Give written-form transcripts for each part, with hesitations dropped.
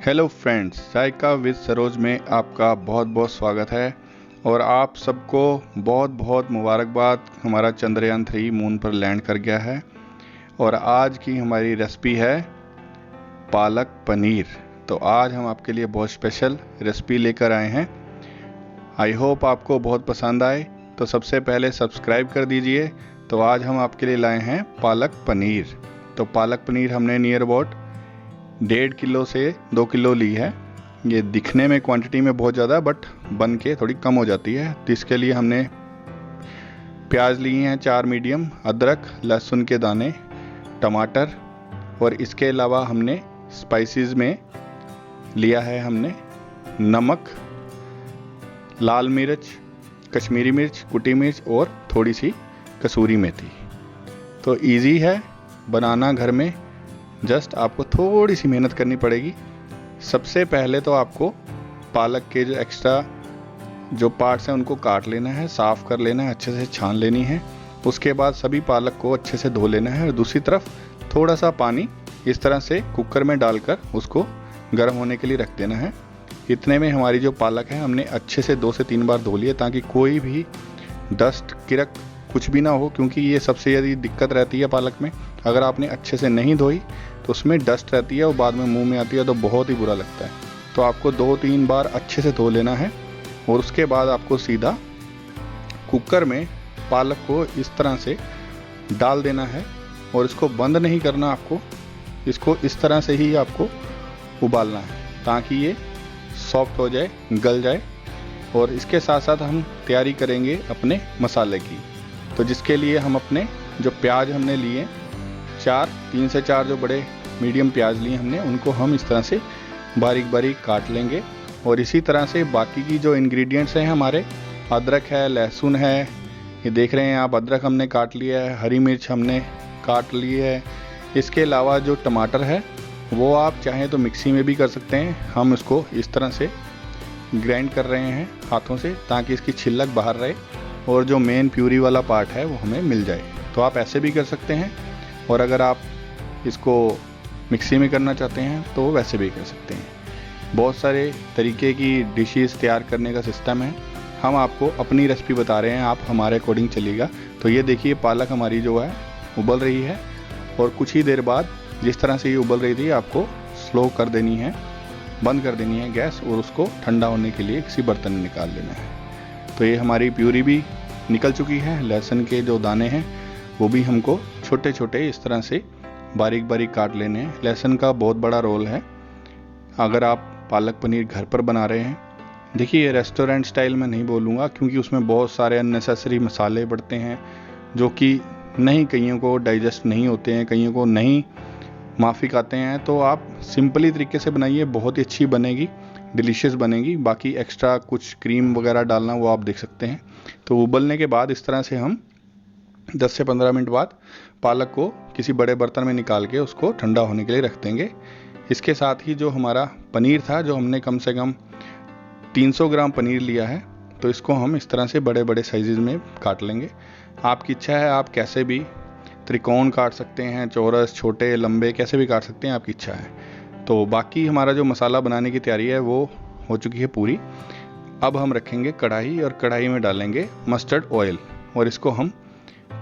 Hello friends, Zaika with Saroj में आपका बहुत बहुत स्वागत है। और आप सबको बहुत बहुत मुबारकबाद। हमारा चंद्रयान 3 मून पर लैंड कर गया है। और आज की हमारी रेसिपी है पालक पनीर। तो आज हम आपके लिए बहुत स्पेशल रेसिपी लेकर आए हैं। आई होप आपको बहुत पसंद आए। तो सबसे पहले सब्सक्राइब कर दीजिए। तो आज हम आपके लिए लाए हैं पालक पनीर। तो पालक पनीर हमने नियर अबाउट 1.5 किलो से 2 किलो ली है। ये दिखने में क्वांटिटी में बहुत ज़्यादा बट बन के थोड़ी कम हो जाती है। तो इसके लिए हमने प्याज लिए हैं 4 मीडियम, अदरक, लहसुन के दाने, टमाटर, और इसके अलावा हमने स्पाइसेस में लिया है हमने नमक, लाल मिर्च, कश्मीरी मिर्च, कुटी मिर्च और थोड़ी सी कसूरी मेथी। तो इजी है बनाना घर में, जस्ट आपको थोड़ी सी मेहनत करनी पड़ेगी। सबसे पहले तो आपको पालक के जो एक्स्ट्रा जो पार्ट्स हैं उनको काट लेना है, साफ़ कर लेना है, अच्छे से छान लेनी है। उसके बाद सभी पालक को अच्छे से धो लेना है और दूसरी तरफ थोड़ा सा पानी इस तरह से कुकर में डालकर उसको गर्म होने के लिए रख देना है। इतने में हमारी जो पालक है हमने अच्छे से 2 से 3 बार धो लिया, ताकि कोई भी डस्ट, किरक कुछ भी ना हो, क्योंकि ये सबसे ज़्यादा दिक्कत रहती है पालक में। अगर आपने अच्छे से नहीं धोई तो उसमें डस्ट रहती है और बाद में मुंह में आती है तो बहुत ही बुरा लगता है। तो आपको 2-3 बार अच्छे से धो लेना है और उसके बाद आपको सीधा कुकर में पालक को इस तरह से डाल देना है और इसको बंद नहीं करना। आपको इसको इस तरह से ही आपको उबालना है ताकि ये सॉफ्ट हो जाए, गल जाए। और इसके साथ साथ हम तैयारी करेंगे अपने मसाले की। तो जिसके लिए हम अपने जो प्याज हमने लिए 3 से 4 जो बड़े मीडियम प्याज लिए हमने, उनको हम इस तरह से बारीक बारीक काट लेंगे। और इसी तरह से बाकी की जो इंग्रेडिएंट्स हैं हमारे, अदरक है, लहसुन है, ये देख रहे हैं आप, अदरक हमने काट लिया है, हरी मिर्च हमने काट ली है। इसके अलावा जो टमाटर है वो आप चाहें तो मिक्सी में भी कर सकते हैं। हम इसको इस तरह से ग्राइंड कर रहे हैं हाथों से, ताकि इसकी छिलक बाहर रहे और जो मेन प्यूरी वाला पार्ट है वो हमें मिल जाए। तो आप ऐसे भी कर सकते हैं, और अगर आप इसको मिक्सी में करना चाहते हैं तो वैसे भी कर सकते हैं। बहुत सारे तरीके की डिशेस तैयार करने का सिस्टम है। हम आपको अपनी रेसिपी बता रहे हैं, आप हमारे अकॉर्डिंग चलिएगा। तो ये देखिए पालक हमारी जो है उबल रही है, और कुछ ही देर बाद जिस तरह से ये उबल रही थी आपको स्लो कर देनी है, बंद कर देनी है गैस, और उसको ठंडा होने के लिए किसी बर्तन में निकाल लेना है। तो ये हमारी प्यूरी भी निकल चुकी है। लहसुन के जो दाने हैं वो भी हमको छोटे छोटे इस तरह से बारीक बारीक काट लेने हैं। लहसुन का बहुत बड़ा रोल है अगर आप पालक पनीर घर पर बना रहे हैं। देखिए, ये रेस्टोरेंट स्टाइल में नहीं बोलूँगा, क्योंकि उसमें बहुत सारे अननेसेसरी मसाले पड़ते हैं जो कि नहीं, कईयों को डाइजेस्ट नहीं होते हैं, कईयों को नहीं माफिक आते हैं। तो आप सिंपली तरीके से बनाइए, बहुत ही अच्छी बनेगी, डिलीशियस बनेगी। बाकी एक्स्ट्रा कुछ क्रीम वगैरह डालना वो आप देख सकते हैं। तो उबलने के बाद इस तरह से हम 10 से 15 मिनट बाद पालक को किसी बड़े बर्तन में निकाल के उसको ठंडा होने के लिए रख देंगे। इसके साथ ही जो हमारा पनीर था, जो हमने कम से कम 300 ग्राम पनीर लिया है, तो इसको हम इस तरह से बड़े बड़े साइजेज में काट लेंगे। आपकी इच्छा है, आप कैसे भी त्रिकोण काट सकते हैं, चौरस, छोटे, लंबे, कैसे भी काट सकते हैं, आपकी इच्छा है। तो बाकी हमारा जो मसाला बनाने की तैयारी है वो हो चुकी है पूरी। अब हम रखेंगे कढ़ाई, और कढ़ाई में डालेंगे मस्टर्ड ऑयल, और इसको हम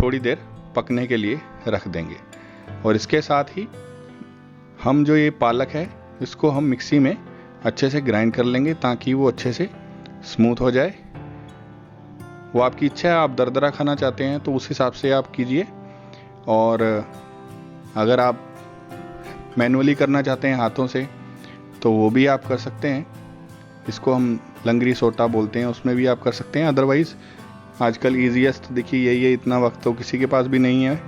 थोड़ी देर पकने के लिए रख देंगे। और इसके साथ ही हम जो ये पालक है इसको हम मिक्सी में अच्छे से ग्राइंड कर लेंगे, ताकि वो अच्छे से स्मूथ हो जाए। वो आपकी इच्छा है, आप दरदरा खाना चाहते हैं तो उस हिसाब से आप कीजिए, और अगर आप मैनुअली करना चाहते हैं हाथों से तो वो भी आप कर सकते हैं। इसको हम लंगरी सोटा बोलते हैं, उसमें भी आप कर सकते हैं। अदरवाइज़ आजकल ईजीएस्ट देखिए यही है, इतना वक्त तो किसी के पास भी नहीं है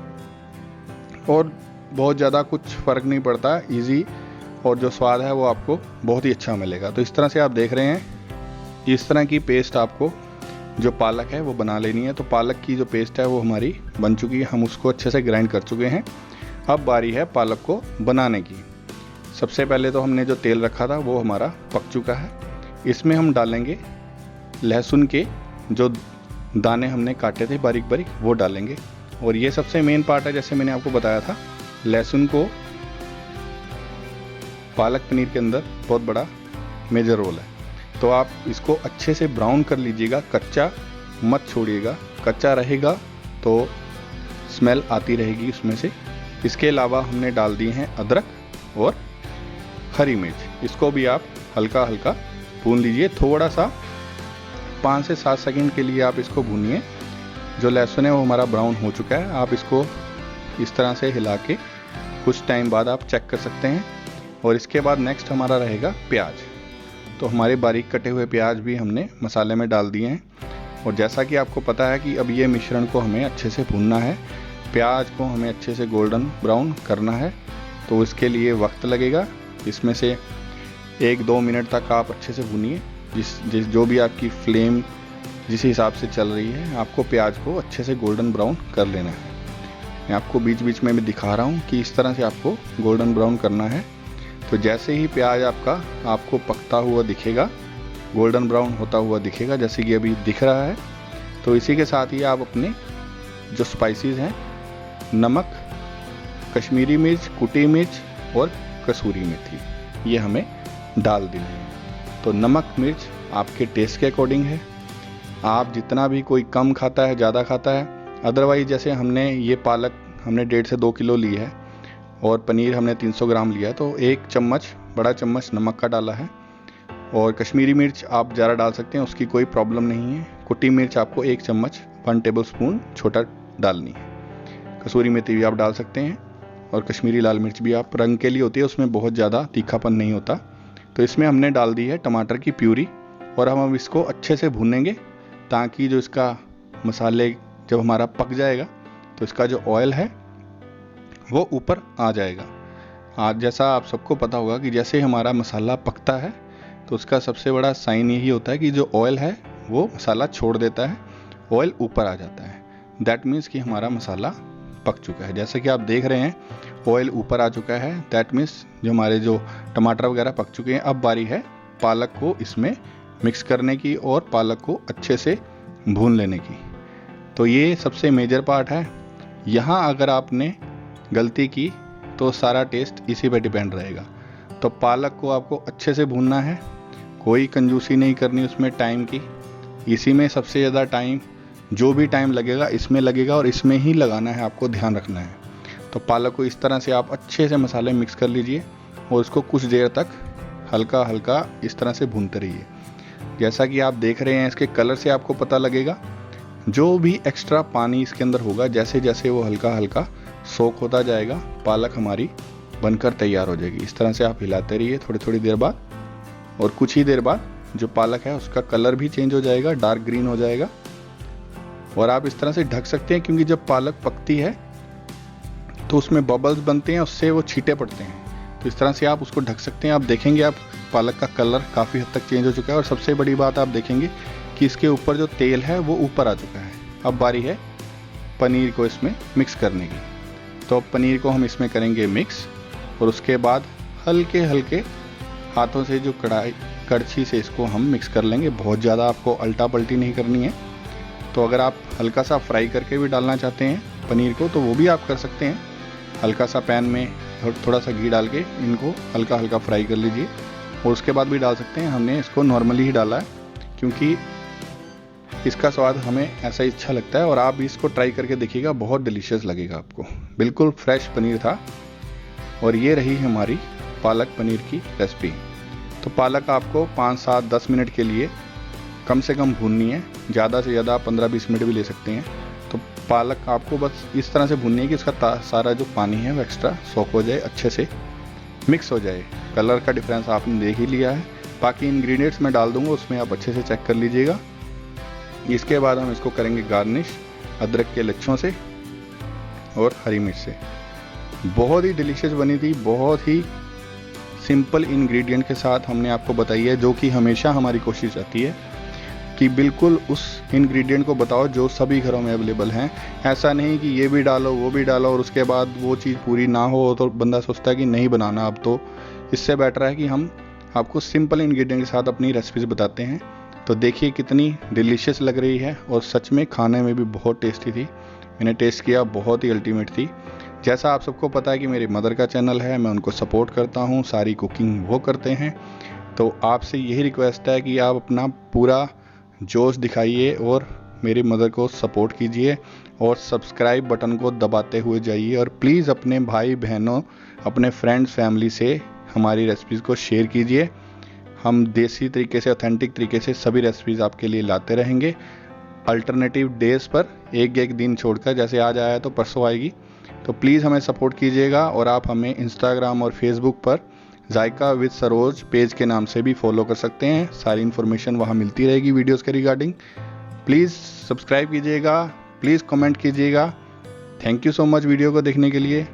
और बहुत ज़्यादा कुछ फ़र्क नहीं पड़ता, इजी, और जो स्वाद है वो आपको बहुत ही अच्छा मिलेगा। तो इस तरह से आप देख रहे हैं, इस तरह की पेस्ट आपको जो पालक है वो बना लेनी है। तो पालक की जो पेस्ट है वो हमारी बन चुकी है, हम उसको अच्छे से ग्राइंड कर चुके हैं। अब बारी है पालक को बनाने की। सबसे पहले तो हमने जो तेल रखा था वो हमारा पक चुका है। इसमें हम डालेंगे लहसुन के जो दाने हमने काटे थे बारीक बारीक, वो डालेंगे। और ये सबसे मेन पार्ट है, जैसे मैंने आपको बताया था, लहसुन को पालक पनीर के अंदर बहुत बड़ा मेजर रोल है। तो आप इसको अच्छे से ब्राउन कर लीजिएगा, कच्चा मत छोड़िएगा, कच्चा रहेगा तो स्मेल आती रहेगी उसमें से। इसके अलावा हमने डाल दिए हैं अदरक और हरी मिर्च, इसको भी आप हल्का हल्का भून लीजिए। थोड़ा सा 5 से 7 सेकंड के लिए आप इसको भूनिए। जो लहसुन है वो हमारा ब्राउन हो चुका है। आप इसको इस तरह से हिला के कुछ टाइम बाद आप चेक कर सकते हैं। और इसके बाद नेक्स्ट हमारा रहेगा प्याज। तो हमारे बारीक कटे हुए प्याज भी हमने मसाले में डाल दिए हैं। और जैसा कि आपको पता है कि अब ये मिश्रण को हमें अच्छे से भूनना है, प्याज को हमें अच्छे से गोल्डन ब्राउन करना है, तो इसके लिए वक्त लगेगा। इसमें से 1-2 मिनट तक आप अच्छे से भूनिए। जो भी आपकी फ्लेम जिस हिसाब से चल रही है, आपको प्याज को अच्छे से गोल्डन ब्राउन कर लेना है। मैं आपको बीच बीच में भी दिखा रहा हूँ कि इस तरह से आपको गोल्डन ब्राउन करना है। तो जैसे ही प्याज आपको पकता हुआ दिखेगा, गोल्डन ब्राउन होता हुआ दिखेगा, जैसे कि अभी दिख रहा है, तो इसी के साथ ही आप अपने जो स्पाइसेस हैं, नमक, कश्मीरी मिर्च, कुटी मिर्च और कसूरी मेथी, ये हमें डाल देनी है। तो नमक मिर्च आपके टेस्ट के अकॉर्डिंग है। आप जितना भी, कोई कम खाता है, ज़्यादा खाता है, अदरवाइज जैसे हमने ये पालक हमने 1.5 से 2 किलो ली है और पनीर हमने 300 ग्राम लिया है, तो 1 चम्मच, बड़ा चम्मच नमक का डाला है। और कश्मीरी मिर्च आप ज़्यादा डाल सकते हैं, उसकी कोई प्रॉब्लम नहीं है। कुटी मिर्च आपको 1 चम्मच 1 टेबल स्पून छोटा डालनी है। कसूरी मेथी भी आप डाल सकते हैं। और कश्मीरी लाल मिर्च भी आप रंग के लिए होती है, उसमें बहुत ज़्यादा तीखापन नहीं होता। तो इसमें हमने डाल दी है टमाटर की प्यूरी। और हम इसको अच्छे से भूनेंगे ताकि जो इसका मसाले जब हमारा पक जाएगा तो इसका जो ऑयल है वो ऊपर आ जाएगा। आज जैसा आप सबको पता होगा कि जैसे हमारा मसाला पकता है तो उसका सबसे बड़ा साइन यही होता है कि जो ऑयल है वो मसाला छोड़ देता है, ऑयल ऊपर आ जाता है। दैट मीन्स कि हमारा मसाला पक चुका है। जैसे कि आप देख रहे हैं ऑयल ऊपर आ चुका है, दैट मीन्स जो टमाटर वगैरह पक चुके हैं। अब बारी है पालक को इसमें मिक्स करने की और पालक को अच्छे से भून लेने की। तो ये सबसे मेजर पार्ट है। यहाँ अगर आपने गलती की तो सारा टेस्ट इसी पे डिपेंड रहेगा। तो पालक को आपको अच्छे से भूनना है, कोई कंजूसी नहीं करनी उसमें टाइम की। इसी में सबसे ज़्यादा टाइम, जो भी टाइम लगेगा इसमें लगेगा और इसमें ही लगाना है, आपको ध्यान रखना है। तो पालक को इस तरह से आप अच्छे से मसाले मिक्स कर लीजिए और उसको कुछ देर तक हल्का हल्का इस तरह से भूनते रहिए। जैसा कि आप देख रहे हैं, इसके कलर से आपको पता लगेगा जो भी एक्स्ट्रा पानी इसके अंदर होगा, जैसे जैसे वो हल्का हल्का सोख होता जाएगा, पालक हमारी बनकर तैयार हो जाएगी। इस तरह से आप हिलाते रहिए थोड़ी थोड़ी देर बाद, और कुछ ही देर बाद जो पालक है उसका कलर भी चेंज हो जाएगा, डार्क ग्रीन हो जाएगा। और आप इस तरह से ढक सकते हैं, क्योंकि जब पालक पकती है तो उसमें बबल्स बनते हैं, उससे वो छींटे पड़ते हैं। तो इस तरह से आप उसको ढक सकते हैं। आप देखेंगे आप पालक का कलर काफ़ी हद तक चेंज हो चुका है। और सबसे बड़ी बात आप देखेंगे कि इसके ऊपर जो तेल है वो ऊपर आ चुका है। अब बारी है पनीर को इसमें मिक्स करने की। तो पनीर को हम इसमें करेंगे मिक्स, और उसके बाद हल्के हल्के हाथों से जो कड़छी से इसको हम मिक्स कर लेंगे। बहुत ज़्यादा आपको अल्टा पल्टी नहीं करनी है। तो अगर आप हल्का सा फ्राई करके भी डालना चाहते हैं पनीर को तो वो भी आप कर सकते हैं। हल्का सा पैन में थोड़ा सा घी डाल के इनको हल्का हल्का फ्राई कर लीजिए, और उसके बाद भी डाल सकते हैं। हमने इसको नॉर्मली ही डाला है क्योंकि इसका स्वाद हमें ऐसा ही अच्छा लगता है। और आप भी इसको ट्राई करके देखिएगा, बहुत डिलीशियस लगेगा आपको। बिल्कुल फ्रेश पनीर था। और ये रही हमारी पालक पनीर की रेसिपी। तो पालक आपको 5, 7, 10 मिनट के लिए कम से कम भूननी है, ज़्यादा से ज़्यादा 15-20 मिनट भी ले सकते हैं। तो पालक आपको बस इस तरह से भूननी है कि इसका सारा जो पानी है वो एक्स्ट्रा सोख हो जाए, अच्छे से मिक्स हो जाए। कलर का डिफरेंस आपने देख ही लिया है। बाकी इंग्रेडिएंट्स मैं डाल दूंगा, उसमें आप अच्छे से चेक कर लीजिएगा। इसके बाद हम इसको करेंगे गार्निश अदरक के लच्छों से और हरी मिर्च से। बहुत ही डिलीशियस बनी थी, बहुत ही सिंपल इंग्रेडिएंट के साथ हमने आपको बताई है, जो कि हमेशा हमारी कोशिश रहती है कि बिल्कुल उस इंग्रेडिएंट को बताओ जो सभी घरों में अवेलेबल हैं। ऐसा नहीं कि ये भी डालो वो भी डालो और उसके बाद वो चीज़ पूरी ना हो तो बंदा सोचता है कि नहीं बनाना अब। तो इससे बेटर है कि हम आपको सिंपल इंग्रेडिएंट के साथ अपनी रेसिपीज बताते हैं। तो देखिए कितनी डिलीशियस लग रही है और सच में खाने में भी बहुत टेस्टी थी। मैंने टेस्ट किया, बहुत ही अल्टीमेट थी। जैसा आप सबको पता है कि मेरी मदर का चैनल है, मैं उनको सपोर्ट करता हूँ, सारी कुकिंग वो करते हैं। तो आपसे यही रिक्वेस्ट है कि आप अपना पूरा जोश दिखाइए और मेरी मदर को सपोर्ट कीजिए और सब्सक्राइब बटन को दबाते हुए जाइए। और प्लीज़ अपने भाई बहनों, अपने फ्रेंड्स, फैमिली से हमारी रेसिपीज़ को शेयर कीजिए। हम देसी तरीके से, ऑथेंटिक तरीके से सभी रेसिपीज़ आपके लिए लाते रहेंगे, अल्टरनेटिव डेज़ पर, एक दिन छोड़कर। जैसे आज आया तो परसों आएगी। तो प्लीज़ हमें सपोर्ट कीजिएगा। और आप हमें इंस्टाग्राम और फेसबुक पर जायका विद सरोज पेज के नाम से भी फॉलो कर सकते हैं। सारी इन्फॉर्मेशन वहाँ मिलती रहेगी वीडियोस के रिगार्डिंग। प्लीज़ सब्सक्राइब कीजिएगा, प्लीज़ कमेंट कीजिएगा। Thank you so much video को देखने के लिए।